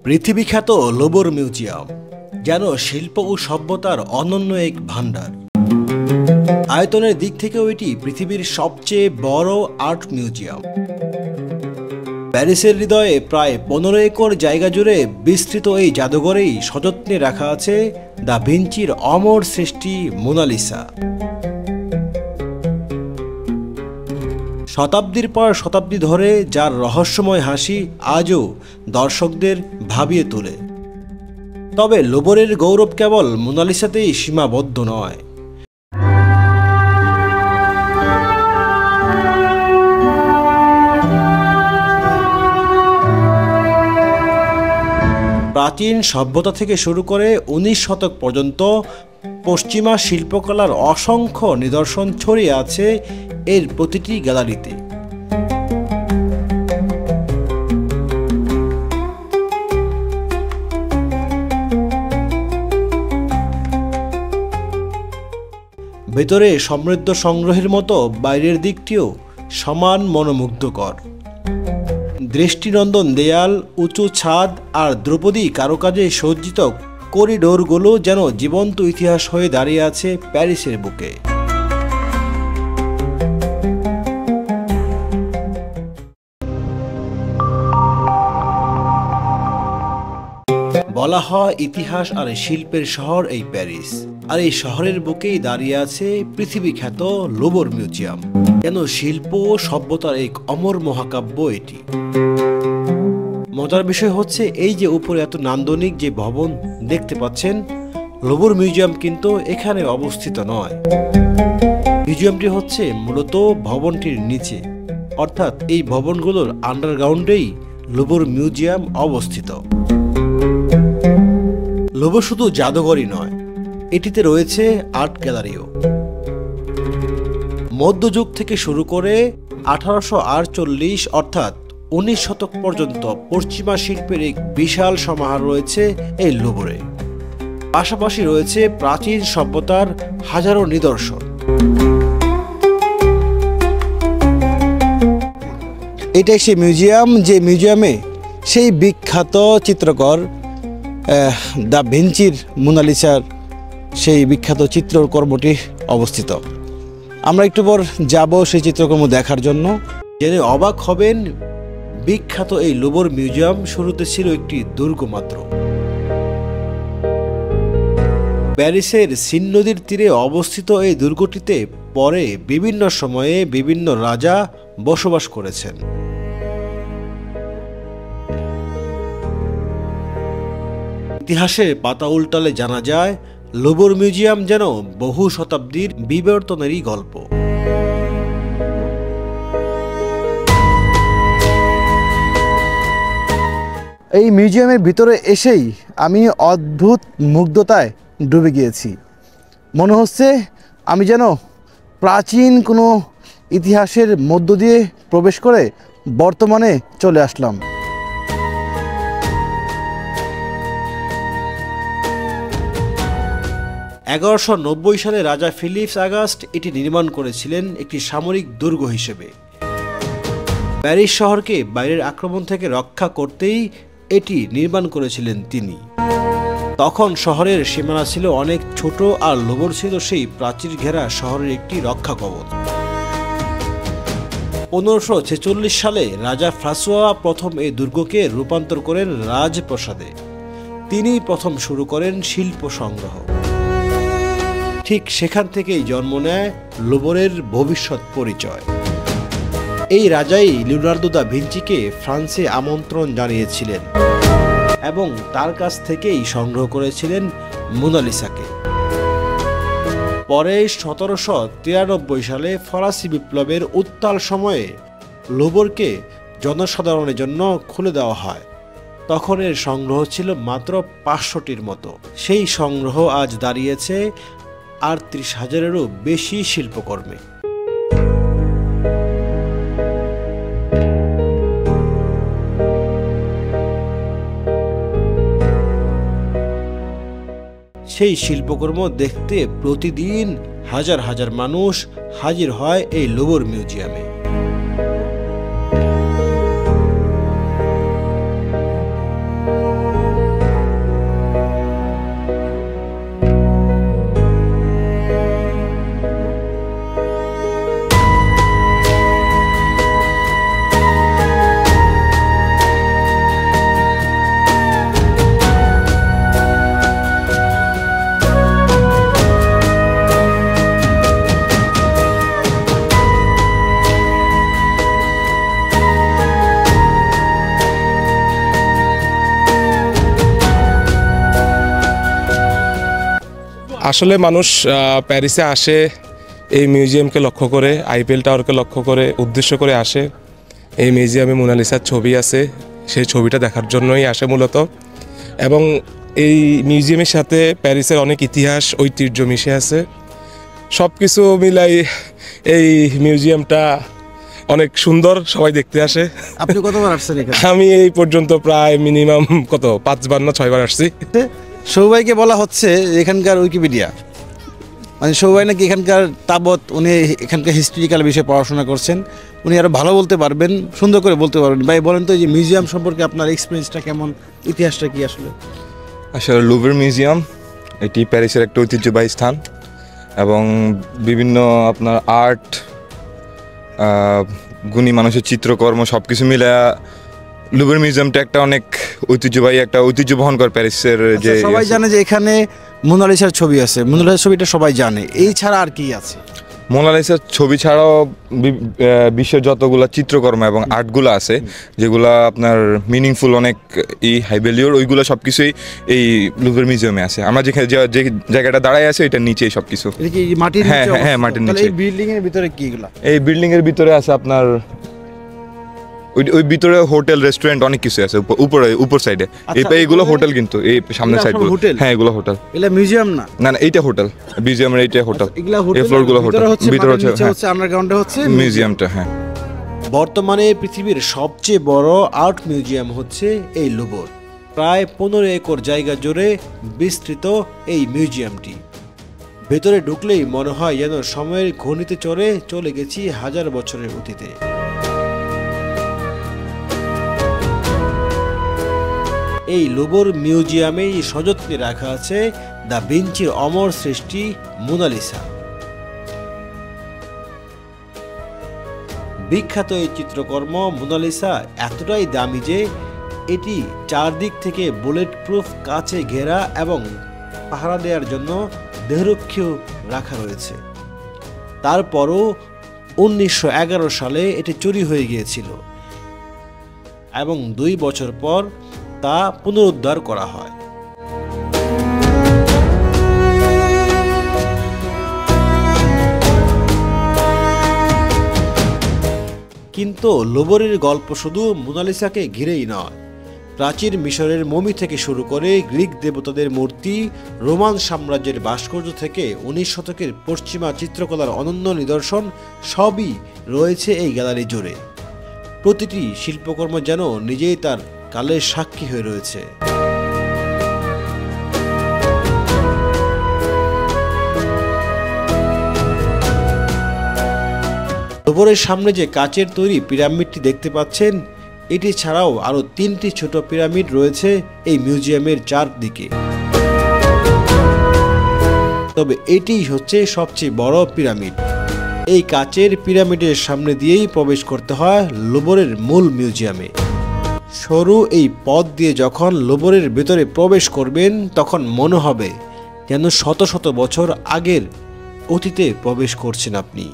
পৃথিবীখ্যাত লোবর museum যেন শিল্প ও সভ্যতার অনন্য এক ভাণ্ডার। আয়তনের দিক থেকেও এটি পৃথিবীর সবচেয়ে বড় আর্ট মিউজিয়াম। প্যারিসের হৃদয়ে প্রায় 15 একর জায়গা জুড়ে বিস্তৃত এই জাদুঘরেই সযত্নে রাখা আছে দা ভিঞ্চির অমর সৃষ্টি মোনালিসা। শতাব্দীর পর শতাব্দী ধরে যার রহস্যময় হাসি আজও দর্শকদের ভাবিয়ে তোলে। তবে লোবরের গৌরব কেবল মোনালিসাতেই সীমাবদ্ধ নয়। প্রাচীন সভ্যতা থেকে শুরু করে 19 শতক পর্যন্ত পশ্চিমা শিল্পকলার অসংখ্য নিদর্শন ছড়িয়ে আছে এর প্রতিটি গ্যালারিতে। ভেতরে সমৃদ্ধ সংগ্রহের মতো বাইরের দিকটিও সমান মনোমুগ্ধকর। দৃষ্টিনন্দন দেয়াল, উঁচু ছাদ আর ধ্রুপদী কারুকাজে সজ্জিত করিডোরগুলো যেন জীবন্ত ইতিহাস হয়ে দাঁড়িয়ে আছে প্যারিসের বুকে। বলা হয় ইতিহাস আর শিল্পের শহর এই প্যারিস, আর এই শহরের বুকেই দাঁড়িয়ে আছে পৃথিবী খ্যাত লোবর মিউজিয়াম। যেন শিল্প ও সভ্যতার এক অমর মহাকাব্য এটি। মজার বিষয় হচ্ছে এই যে উপরে এত নান্দনিক যে ভবন দেখতে পাচ্ছেন, লোবর মিউজিয়াম কিন্তু এখানে অবস্থিত নয়। মিউজিয়ামটি হচ্ছে মূলত ভবনটির নিচে, অর্থাৎ এই ভবনগুলোর আন্ডারগ্রাউন্ডেই লোবর মিউজিয়াম অবস্থিত। লোবর শুধু জাদুঘরই নয়, এটিতে রয়েছে আর্ট গ্যালারিও। মধ্যযুগ থেকে শুরু করে 1848 অর্থাৎ 19 শতক পর্যন্ত পশ্চিমা শিল্পের এক বিশাল সমাহার রয়েছে এই লোবরে। পাশাপাশি রয়েছে প্রাচীন সভ্যতার হাজারো নিদর্শন। এটাই সেই মিউজিয়াম যে মিউজিয়ামে সেই বিখ্যাত চিত্রকর দা ভিঞ্চির মোনালিসার সেই বিখ্যাত চিত্রকর্মটি অবস্থিত। আমরা একটু পর যাব সেই চিত্রকর্ম দেখার জন্য। জেনে অবাক হবেন, বিখ্যাত এই লোবর মিউজিয়াম শুরুতে ছিল একটি দুর্গ মাত্র। প্যারিসের সিন নদীর তীরে অবস্থিত এই দুর্গটিতে পরে বিভিন্ন সময়ে বিভিন্ন রাজা বসবাস করেছেন। ইতিহাসের পাতা উল্টালে জানা যায় লোবর মিউজিয়াম যেন বহু শতাব্দীর বিবর্তনেরই গল্প। এই মিউজিয়ামের ভিতরে এসেই আমি অদ্ভুত মুগ্ধতায় ডুবে গিয়েছি। মনে হচ্ছে আমি যেন প্রাচীন কোনো ইতিহাসের মধ্য দিয়ে প্রবেশ করে বর্তমানে চলে আসলাম। (1190 সালে রাজা ফিলিপস আগস্ট এটি নির্মাণ করেছিলেন একটি সামরিক দুর্গ হিসেবে। প্যারিস শহরকে বাইরের আক্রমণ থেকে রক্ষা করতেই এটি নির্মাণ করেছিলেন তিনি। তখন শহরের সীমানা ছিল অনেক ছোট, আর লোবর ছিল সেই প্রাচীর ঘেরা শহরের একটি রক্ষা কবচ। 1546 সালে রাজা ফ্রাঁসোয়া প্রথম এই দুর্গকে রূপান্তর করেন রাজপ্রাসাদে। তিনি প্রথম শুরু করেন শিল্প সংগ্রহ। ঠিক সেখান থেকেই জন্ম নেয় লোবরের ভবিষ্যৎ পরিচয়। এই রাজাই লিওনার্দো দা ভিঞ্চিকে ফ্রান্সে আমন্ত্রণ জানিয়েছিলেন এবং তার কাছ থেকেই সংগ্রহ করেছিলেন মোনালিসাকে। পরে 1793 সালে ফরাসি বিপ্লবের উত্তাল সময়ে লোবরকে জনসাধারণের জন্য খুলে দেওয়া হয়। তখন এর সংগ্রহ ছিল মাত্র 500টির মতো। সেই সংগ্রহ আজ দাঁড়িয়েছে 38,000-এরও বেশি শিল্পকর্মে। সেই শিল্পকর্ম দেখতে প্রতিদিন হাজার হাজার মানুষ হাজির হয় এই লোবর মিউজিয়ামে। আসলে মানুষ প্যারিসে আসে এই মিউজিয়ামকে লক্ষ্য করে, আইফেল টাওয়ারকে লক্ষ্য করে উদ্দেশ্য করে আসে। এই মিউজিয়ামে মোনালিসার ছবি আছে, সেই ছবিটা দেখার জন্যই আসে মূলত। এবং এই মিউজিয়ামের সাথে প্যারিসের অনেক ইতিহাস ঐতিহ্য মিশে আছে। সব কিছু মিলাই এই মিউজিয়ামটা অনেক সুন্দর, সবাই দেখতে আসে। আপনি কতবার আসছেন এখানে? আমি এই পর্যন্ত প্রায় মিনিমাম 5বার না 6বার আসছি। সৌভাইকে বলা হচ্ছে এখানকার উইকিপিডিয়া, মানে সৌভাই নাকি এখানকার তাবৎ উনি এখানকার হিস্ট্রিক্যাল বিষয়ে পড়াশোনা করছেন, উনি আরও ভালো বলতে পারবেন, সুন্দর করে বলতে পারবেন। ভাই বলেন তো, এই যে মিউজিয়াম সম্পর্কে আপনার এক্সপিরিয়েন্সটা কেমন, ইতিহাসটা কি আসলে? আসলে লুভর মিউজিয়াম এটি প্যারিসের একটা ঐতিহ্যবাহী স্থান এবং বিভিন্ন আপনার আর্ট, গুণী মানুষের চিত্রকর্ম সব কিছু মিলে লুভর মিউজিয়ামটা একটা অনেক ঐতিহ্যবাহী, একটা ঐতিহ্য বহন করে প্যারিসের। যে সবাই জানে যে এখানে মোনালিসার ছবি আছে, মোনালিসার ছবিটা সবাই জানে, এই ছাড়া আর কি আছে? মোনালিসার ছবি ছাড়াও বিশ্বের যতগুলো চিত্রকর্ম এবং আর্টগুলো আছে যেগুলো আপনার মিনিংফুল, অনেক হাই ভ্যালিউর, ওইগুলো সব কিছুই এই লুভর মিউজিয়ামে আছে। আমরা যেখানে যে জায়গাটা দাঁড়ায় আছে এটার নিচেই সব কিছু। হ্যাঁ হ্যাঁ, মাটির নিচে। এই বিল্ডিং এর ভিতরে কি এগুলো? এই বিল্ডিং এর ভিতরে আছে আপনার ওই ভিতরে হোটেল, রেস্টুরেন্ট, অনেক কিছু আছে উপর সাইডে। এইগুলো হোটেল, কিন্তু এই সামনের সাইডগুলো, হ্যাঁ এগুলো হোটেল। এগুলা মিউজিয়াম না? না, এইটা হোটেল, মিউজিয়ামের এইটা হোটেল। এই ফ্লোরগুলো হোটেল, ভিতরে হচ্ছে আন্ডারগ্রাউন্ডে হচ্ছে মিউজিয়ামটা। হ্যাঁ, বর্তমানে পৃথিবীর সবচেয়ে বড় আর্ট মিউজিয়াম হচ্ছে এই লুভর। প্রায় 15 একর জায়গা জুড়ে বিস্তৃত এই মিউজিয়ামটি। ভেতরে ঢুকলেই মনে হয় যেন সময়ের ঘূর্ণিতে চলে গেছি হাজার বছরের অতীতে। এই লুভর মিউজিয়ামে সযত্নে রাখা আছে দা ভিঞ্চির অমর সৃষ্টি মোনালিসা। বিখ্যাত এই চিত্রকর্ম মোনালিসা এতটাই দামি যে এটি চারদিক থেকে বুলেট প্রুফ কাচে ঘেরা এবং পাহারা দেওয়ার জন্য দেহরক্ষীও রাখা রয়েছে। তারপরও 1911 সালে এটি চুরি হয়ে গিয়েছিল এবং 2 বছর পর তা পুনরুদ্ধার করা হয়। কিন্তু লুভরের গল্প শুধু মোনালিসাকে ঘিরেই নয়। প্রাচীন মিশরের মমি থেকে শুরু করে গ্রিক দেবতাদের মূর্তি, রোমান সাম্রাজ্যের ভাস্কর্য থেকে 19 শতকের পশ্চিমা চিত্রকলার অনন্য নিদর্শন সবই রয়েছে এই গ্যালারি জুড়ে। প্রতিটি শিল্পকর্ম যেন নিজেই তার কালের সাক্ষী হয়ে রয়েছে। লুভরের সামনে যে কাচের তৈরি পিরামিডটি দেখতে পাচ্ছেন, এটি ছাড়াও আরো 3টি ছোট পিরামিড রয়েছে এই মিউজিয়ামের চারদিকে। তবে এটিই হচ্ছে সবচেয়ে বড় পিরামিড। এই কাচের পিরামিডের সামনে দিয়েই প্রবেশ করতে হয় লুভরের মূল মিউজিয়ামে। সরু এই পথ দিয়ে যখন লুভরের ভেতরে প্রবেশ করবেন তখন মনে হবে যেন শত শত বছর আগের অতীতে প্রবেশ করছেন আপনি।